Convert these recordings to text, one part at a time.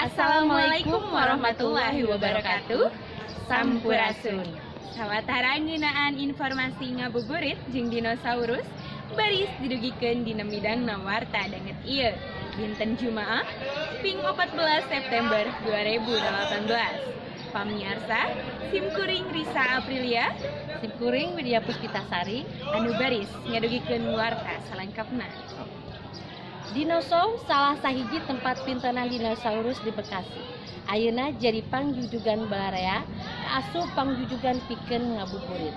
Assalamualaikum warahmatullahi wabarakatuh. Sampurasun. Sawatara ngeunaan informasi ngabuburit jeung dinosaurus baris didugikeun dina midangna warta danget ieu. Dinten Jumaah ping 14 September 2018. Pamiarsa, simkuring Risa Aprilia, simkuring Widya Puspitasari, anu baris ngadugikeun warta salengkapna. Dinosaurus salah sahiji tempat pintenan dinosaurus di Bekasi. Ayeuna jadi pangjujugan balarea asup pangjujugan pikeun ngabuburit.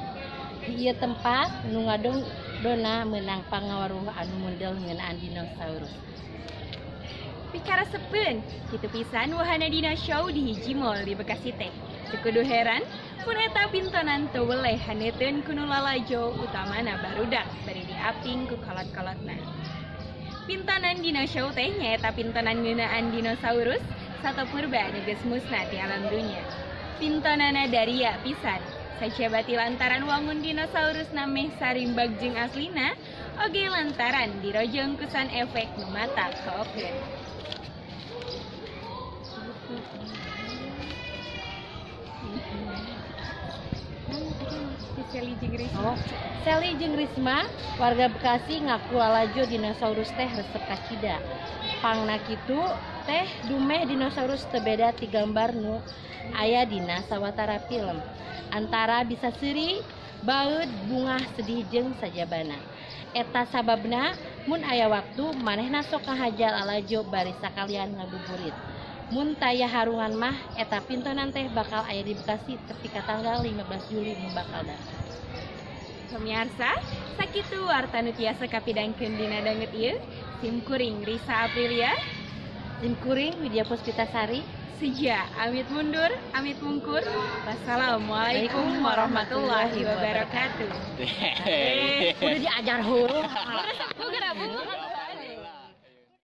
Di ieu tempat nu ngadona meunang pangawaruh anu mundel ngeunaan dinosaurus. Pikaresepeun, kitu pisan wahana dina show di hiji mall di Bekasi teh. Teu kudu heran, mun eta pintonan teu weleh haneuteun ku nu lalajo utamana barudak bari diaping ku kolot-kolotna. Pintonan dina show teh nyaeta pintonan ngeunaan dinosaurus sato purba nu geus musna ti alam dunya. Pintonana daria pisan, sajabati lantaran wangun dinosaurus nameh sarimbag jeung aslina, oge lantaran dirojong kusan efek nu mata kaokeun. Sally jeung Risma, warga Bekasi ngaku lalajo dinosaurus teh resep kacida. Pangna kitu teh dumeh dinosaurus teu beda ti gambar nu aya dina sawatara film. Antara bisa seuri, baeud, bungah, sedih jeung sajabana. Eta sababna mun aya waktu manehna sok ngahajal lalajo bari sakalian ngabuburit. Mun taya harungan mah eta pintonan teh bakal aya di Bekasi tepi ka tanggal 15 Juli nu bakal datang. Pemirsa, sakitu warta nu tiasa kapidangkeun dina danget ieu. Simkuring Risa Aprilia, simkuring Widya Puspitasari, Seja amit mundur, amit mungkur. Wassalamualaikum warahmatullahi wabarakatuh. Udah diajar heuh. Udah